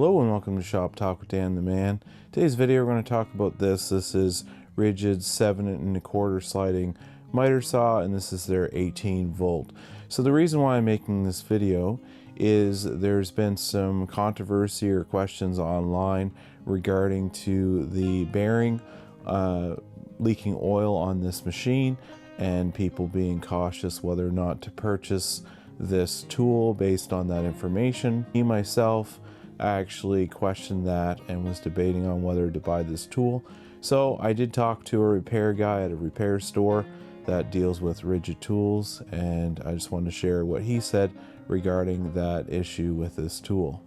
Hello and welcome to Shop Talk with Dan the Man. Today's video we're going to talk about this. This is RIDGID 7 1/4 sliding miter saw, and this is their 18 volt. So the reason why I'm making this video is there's been some controversy or questions online regarding to the bearing leaking oil on this machine, and people being cautious whether or not to purchase this tool based on that information. Me myself, I actually questioned that and was debating on whether to buy this tool. So I did talk to a repair guy at a repair store that deals with RIDGID tools, and I just wanted to share what he said regarding that issue with this tool.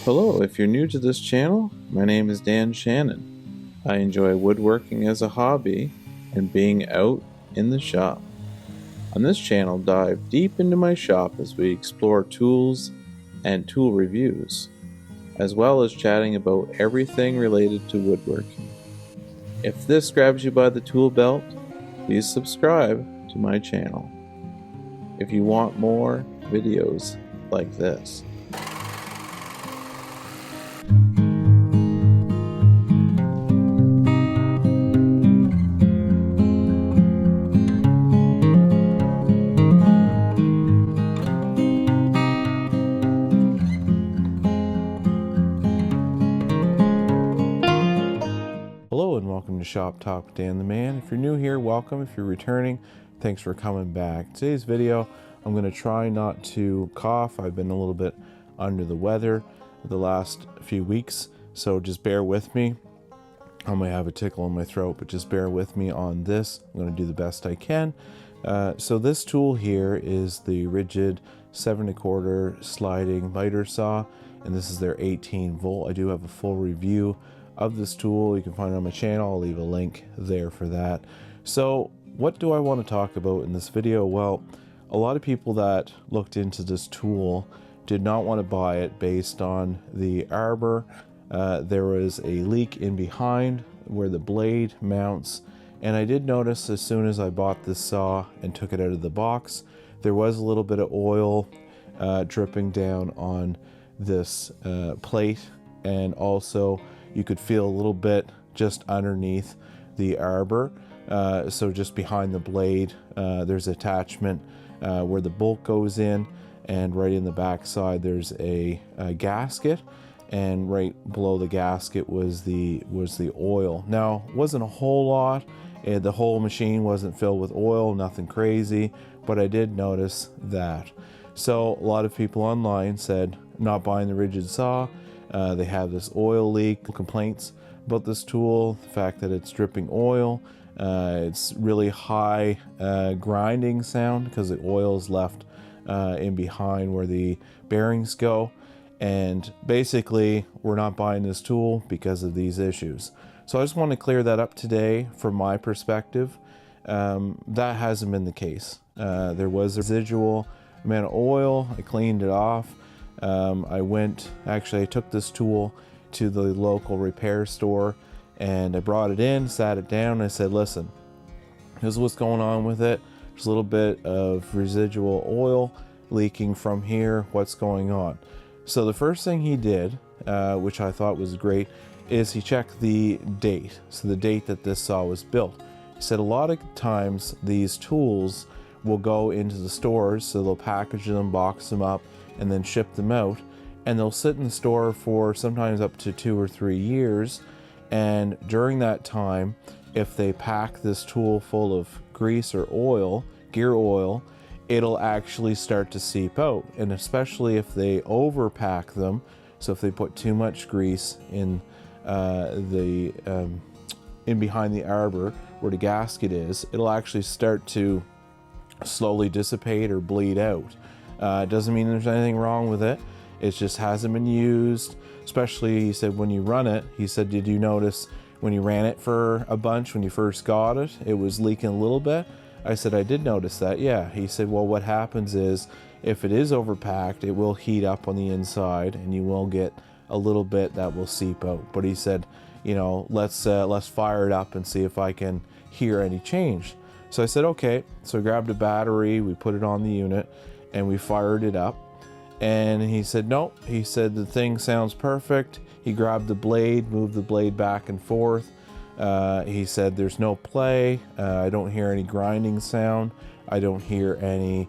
Hello, if you're new to this channel, my name is Dan Shannon. I enjoy woodworking as a hobby and being out in the shop. On this channel, dive deep into my shop as we explore tools and tool reviews, as well as chatting about everything related to woodworking. If this grabs you by the tool belt, please subscribe to my channel if you want more videos like this. Hello and welcome to Shop Talk with Dan the Man. If you're new here, welcome. If you're returning, thanks for coming back. Today's video, I'm going to try not to cough. I've been a little bit under the weather the last few weeks, so just bear with me. I might have a tickle in my throat, but just bear with me on this. I'm going to do the best I can. So this tool here is the RIDGID 7 1/4 sliding miter saw, and this is their 18 volt. I do have a full review of this tool. You can find it on my channel. I'll leave a link there for that. So what do I want to talk about in this video? Well, a lot of people that looked into this tool did not want to buy it based on the arbor. There was a leak in behind where the blade mounts, and I did notice as soon as I bought this saw and took it out of the box, there was a little bit of oil dripping down on this plate, and also you could feel a little bit just underneath the arbor. So just behind the blade, there's an attachment where the bolt goes in, and right in the back side there's a gasket, and right below the gasket was the oil. Now, it wasn't a whole lot. The whole machine wasn't filled with oil, nothing crazy, but I did notice that. So a lot of people online said not buying the RIDGID saw. They have this oil leak, complaints about this tool, the fact that it's dripping oil. It's really high grinding sound because the oil is left in behind where the bearings go. And basically, we're not buying this tool because of these issues. So I just want to clear that up today from my perspective. That hasn't been the case. There was a residual amount of oil. I cleaned it off. I took this tool to the local repair store, and I brought it in, sat it down, and I said, listen, here's what's going on with it. There's a little bit of residual oil leaking from here. What's going on? So the first thing he did, which I thought was great, is he checked the date. So the date that this saw was built. He said a lot of times these tools will go into the stores, so they'll package them, box them up, and then ship them out, and they'll sit in the store for sometimes up to 2 or 3 years. And during that time, if they pack this tool full of grease or oil, gear oil, it'll actually start to seep out. And especially if they overpack them, so if they put too much grease in in behind the arbor where the gasket is, it'll actually start to slowly dissipate or bleed out. It doesn't mean there's anything wrong with it. It just hasn't been used. Especially, he said, when you run it, he said, did you notice when you ran it for a bunch, when you first got it, it was leaking a little bit? I said, I did notice that, yeah. He said, well, what happens is if it is overpacked, it will heat up on the inside, and you will get a little bit that will seep out. But he said, you know, let's fire it up and see if I can hear any change. So I said, okay. So I grabbed a battery, we put it on the unit, and we fired it up. And he said, nope. He said, the thing sounds perfect. He grabbed the blade, moved the blade back and forth. He said, there's no play. I don't hear any grinding sound. I don't hear any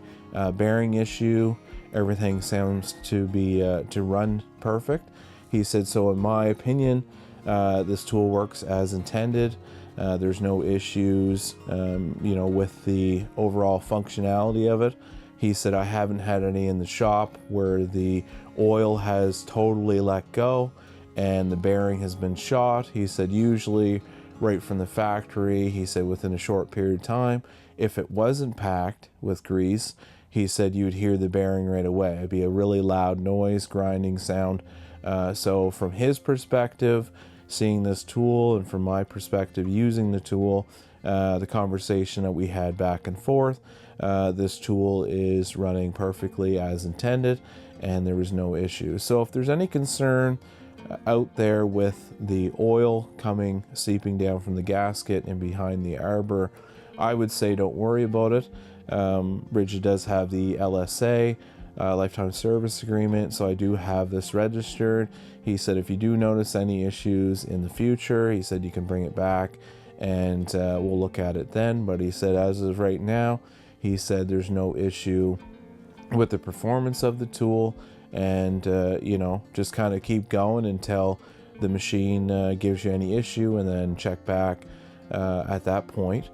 bearing issue. Everything sounds to be to run perfect. He said, so in my opinion, this tool works as intended. There's no issues, with the overall functionality of it. He said, I haven't had any in the shop where the oil has totally let go and the bearing has been shot. He said, usually right from the factory, he said within a short period of time, if it wasn't packed with grease, he said you'd hear the bearing right away. It'd be a really loud noise, grinding sound. So from his perspective, seeing this tool, and from my perspective using the tool, the conversation that we had back and forth, this tool is running perfectly as intended and there was no issue. So if there's any concern out there with the oil seeping down from the gasket and behind the arbor, I would say don't worry about it. RIDGID does have the LSA, lifetime service agreement, so I do have this registered. He said if you do notice any issues in the future, he said you can bring it back and we'll look at it then. But he said as of right now, he said there's no issue with the performance of the tool, and just kind of keep going until the machine gives you any issue, and then check back at that point.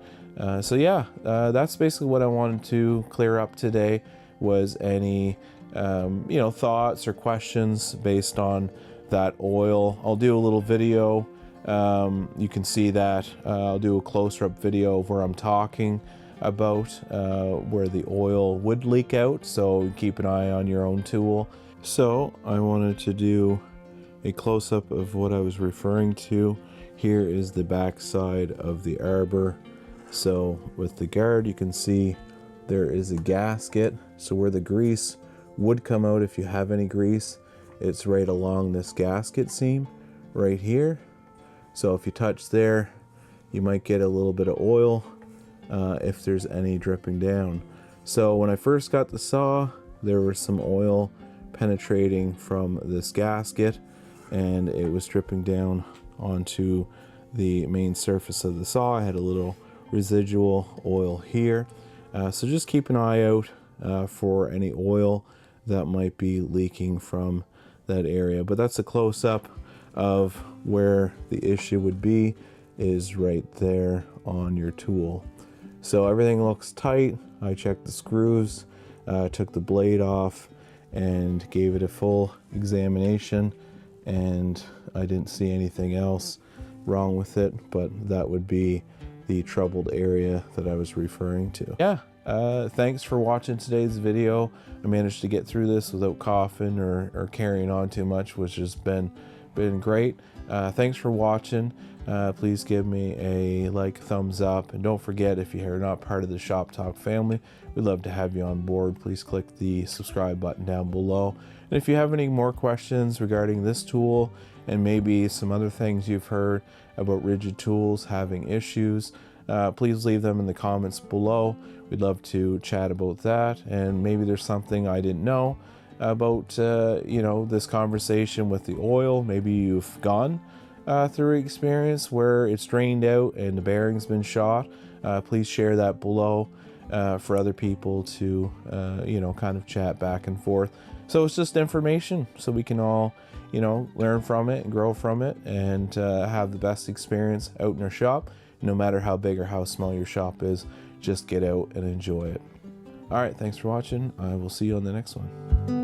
So yeah, that's basically what I wanted to clear up today, was any thoughts or questions based on that oil. I'll do a little video. You can see that. I'll do a closer up video of where I'm talking about where the oil would leak out, so keep an eye on your own tool. So I wanted to do a close-up of what I was referring to. Here is the back side of the arbor. So with the guard, you can see there is a gasket. So where the grease would come out, if you have any grease, it's right along this gasket seam right here. So if you touch there, you might get a little bit of oil if there's any dripping down. So when I first got the saw, there was some oil penetrating from this gasket and it was dripping down onto the main surface of the saw. I had a little residual oil here. So just keep an eye out for any oil that might be leaking from that area. But that's a close-up of where the issue would be, is right there on your tool. So everything looks tight. I checked the screws, took the blade off and gave it a full examination, and I didn't see anything else wrong with it, but that would be the troubled area that I was referring to. Yeah, thanks for watching today's video. I managed to get through this without coughing or carrying on too much, which has been great. Thanks for watching. Please give me a like, thumbs up, and don't forget, if you are not part of the Shop Talk family, we'd love to have you on board. Please click the subscribe button down below. And if you have any more questions regarding this tool and maybe some other things you've heard about RIDGID tools having issues, please leave them in the comments below. We'd love to chat about that, and maybe there's something I didn't know about this conversation with the oil. Maybe you've gone through an experience where it's drained out and the bearing's been shot. Please share that below for other people to kind of chat back and forth. So it's just information, so we can all learn from it and grow from it, and have the best experience out in our shop. No matter how big or how small your shop is, just get out and enjoy it. All right, thanks for watching. I will see you on the next one.